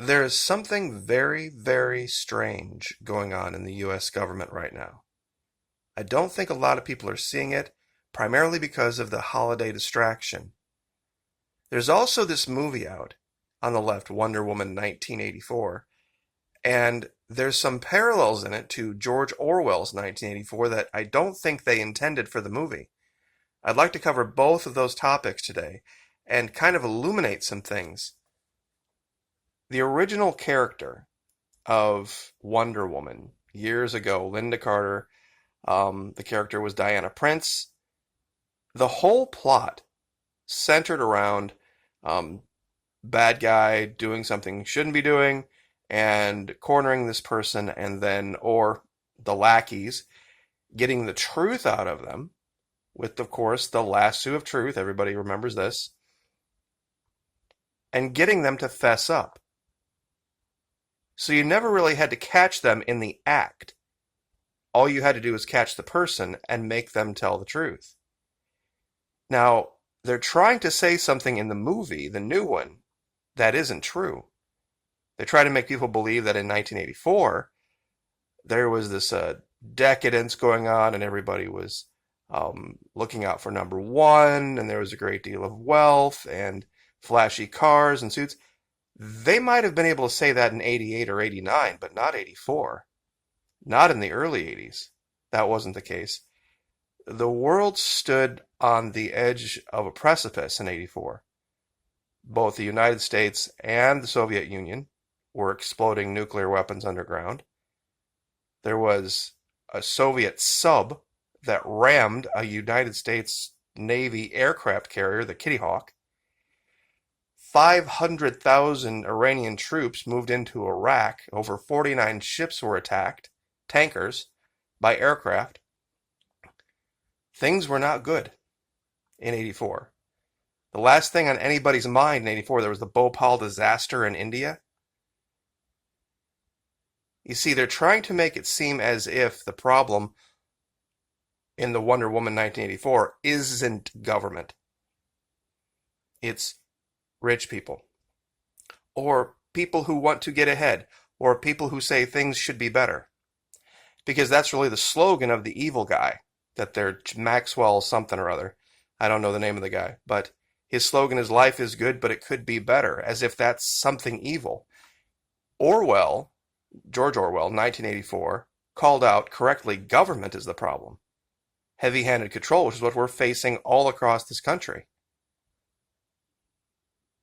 There is something very, very strange going on in the US government right now. I don't think a lot of people are seeing it, primarily because of the holiday distraction. There's also this movie out on the left, Wonder Woman 1984, and there's some parallels in it to George Orwell's 1984 that I don't think they intended for the movie. I'd like to cover both of those topics today and kind of illuminate some things. The original character of Wonder Woman years ago, Linda Carter, the character was Diana Prince. The whole plot centered around um, bad guy doing something he shouldn't be doing and cornering this person, and then, or the lackeys, getting the truth out of them with, of course, the lasso of truth. Everybody remembers this. And getting them to fess up. So you never really had to catch them in the act. All you had to do was catch the person and make them tell the truth. Now, they're trying to say something in the movie, the new one, that isn't true. They try to make people believe that in 1984, there was this decadence going on and everybody was looking out for number one, and there was a great deal of wealth and flashy cars and suits. They might have been able to say that in 88 or 89, but not 84. Not in the early 80s. That wasn't the case. The world stood on the edge of a precipice in 84. Both the United States and the Soviet Union were exploding nuclear weapons underground. There was a Soviet sub that rammed a United States Navy aircraft carrier, the Kitty Hawk. 500,000 Iranian troops moved into Iraq. Over 49 ships were attacked, tankers, by aircraft. Things were not good in 84. The last thing on anybody's mind in 84, there was the Bhopal disaster in India. You see, they're trying to make it seem as if the problem in the Wonder Woman 1984 isn't government. It's rich people, or people who want to get ahead, or people who say things should be better. Because that's really the slogan of the evil guy, that they're Maxwell something or other. I don't know the name of the guy, but his slogan is life is good, but it could be better, as if that's something evil. Orwell, George Orwell, 1984, called out correctly government is the problem. Heavy-handed control, which is what we're facing all across this country.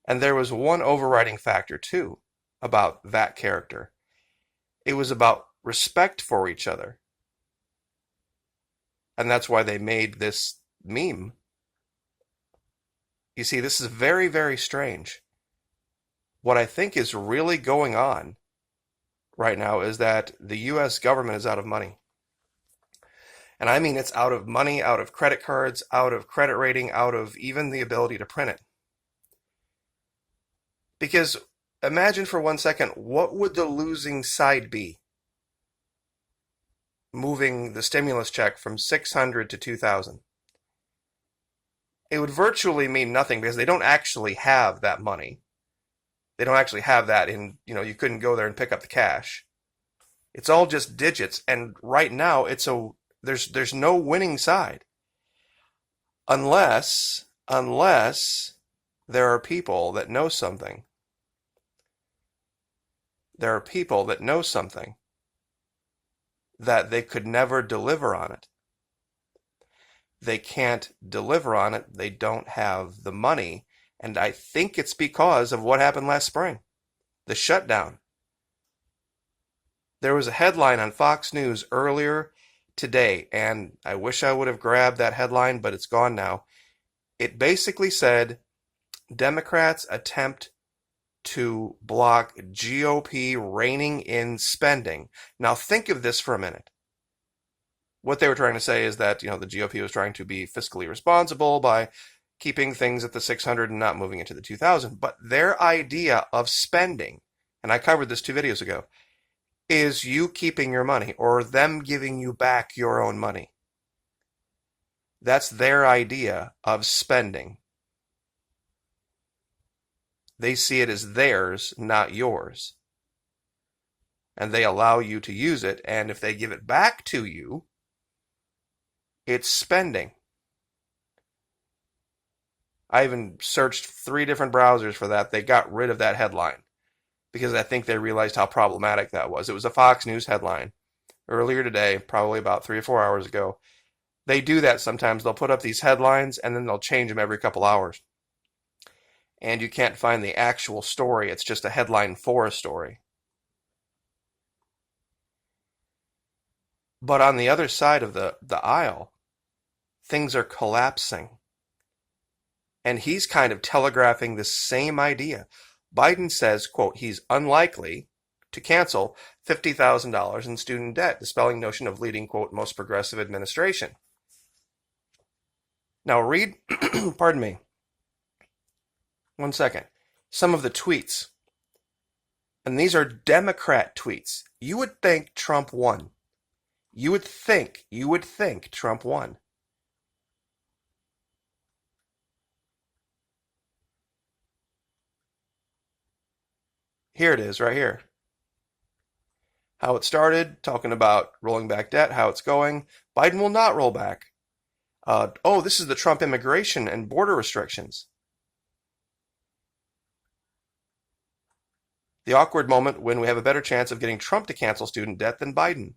And there was one overriding factor, too, about that character. It was about respect for each other. And that's why they made this meme. You see, this is very, very strange. What I think is really going on right now is that the US government is out of money. And I mean it's out of money, out of credit cards, out of credit rating, out of even the ability to print it. Because imagine for 1 second, what would the losing side be? Moving the stimulus check from 600 to 2,000. It would virtually mean nothing because they don't actually have that money. They don't actually have that in, you couldn't go there and pick up the cash. It's all just digits, and right now there's no winning side. Unless there are people that know something. There are people that know something that they could never deliver on it. They can't deliver on it. They don't have the money. And I think it's because of what happened last spring, the shutdown. There was a headline on Fox News earlier today, and I wish I would have grabbed that headline, but it's gone now. It basically said, Democrats attempt to block GOP reining in spending. Now think of this for a minute. What they were trying to say is that, the GOP was trying to be fiscally responsible by keeping things at the 600 and not moving it to the 2000. But their idea of spending, and I covered this 2 videos ago, is you keeping your money or them giving you back your own money. That's their idea of spending. They see it as theirs, not yours. And they allow you to use it, and if they give it back to you, it's spending. I even searched 3 different browsers for that. They got rid of that headline because I think they realized how problematic that was. It was a Fox News headline earlier today, probably about 3 or 4 hours ago. They do that sometimes. They'll put up these headlines and then they'll change them every couple hours. And you can't find the actual story. It's just a headline for a story. But on the other side of the aisle, things are collapsing. And he's kind of telegraphing the same idea. Biden says, quote, he's unlikely to cancel $50,000 in student debt, dispelling notion of leading, quote, most progressive administration. Now read, pardon me, 1 second, some of the tweets. And these are Democrat tweets. You would think Trump won. You would think Trump won. Here it is, right here. How it started, talking about rolling back debt, how it's going. Biden will not roll back. Oh, this is the Trump immigration and border restrictions. The awkward moment when we have a better chance of getting Trump to cancel student debt than Biden.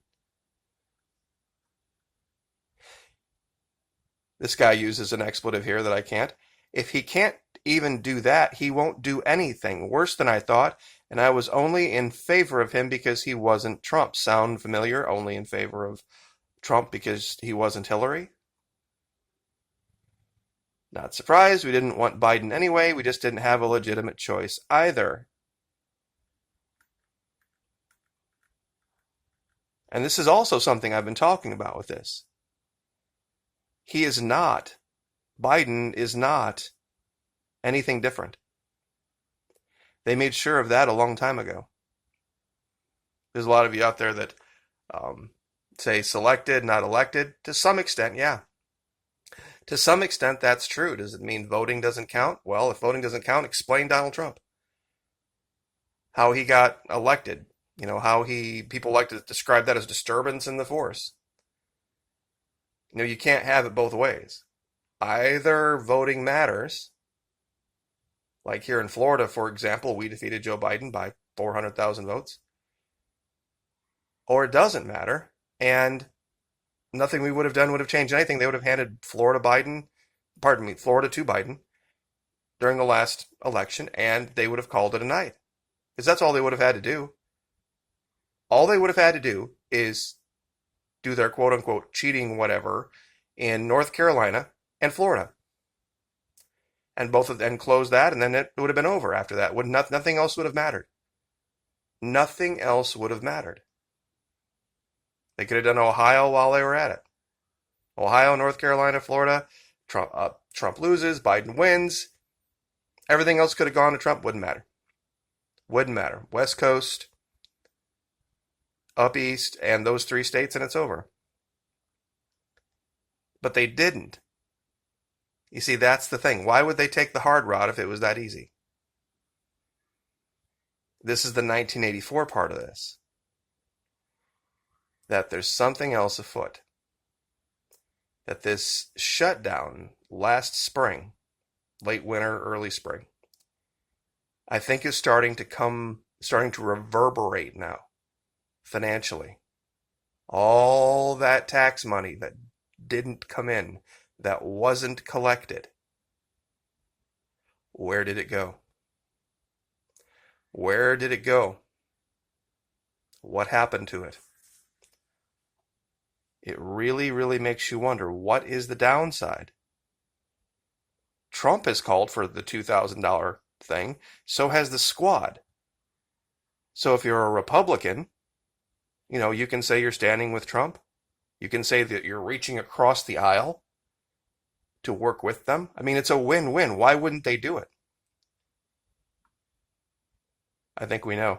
This guy uses an expletive here that I can't. If he can't even do that, he won't do anything. Worse than I thought, and I was only in favor of him because he wasn't Trump. Sound familiar? Only in favor of Trump because he wasn't Hillary? Not surprised. We didn't want Biden anyway. We just didn't have a legitimate choice either. And this is also something I've been talking about with this. He is not, Biden is not anything different. They made sure of that a long time ago. There's a lot of you out there that say selected, not elected. To some extent, yeah. To some extent, that's true. Does it mean voting doesn't count? Well, if voting doesn't count, explain Donald Trump. How he got elected. You know, how people like to describe that as disturbance in the force. You know, you can't have it both ways. Either voting matters, like here in Florida, for example, we defeated Joe Biden by 400,000 votes, or it doesn't matter, and nothing we would have done would have changed anything. They would have handed Florida to Biden during the last election, and they would have called it a night. Because that's all they would have had to do. All they would have had to do is do their quote-unquote cheating whatever in North Carolina and Florida. And both of them close that, and then it would have been over after that. Nothing else would have mattered. Nothing else would have mattered. They could have done Ohio while they were at it. Ohio, North Carolina, Florida. Trump loses, Biden wins. Everything else could have gone to Trump. Wouldn't matter. Wouldn't matter. West Coast, up east, and those 3 states, and it's over. But they didn't. You see, that's the thing. Why would they take the hard route if it was that easy? This is the 1984 part of this. That there's something else afoot. That this shutdown last spring, late winter, early spring, I think is starting to reverberate now, financially. All that tax money that didn't come in, that wasn't collected, where did it go? Where did it go? What happened to it? It really, really makes you wonder, what is the downside? Trump has called for the $2,000 thing, so has the squad. So if you're a Republican, you know, you can say you're standing with Trump. You can say that you're reaching across the aisle to work with them. I mean, it's a win-win. Why wouldn't they do it? I think we know.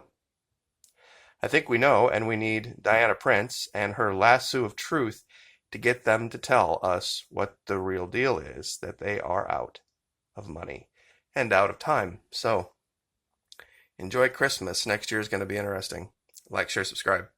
I think we know, and we need Diana Prince and her lasso of truth to get them to tell us what the real deal is, that they are out of money and out of time. So Enjoy Christmas. Next year is going to be interesting. Like, share, subscribe.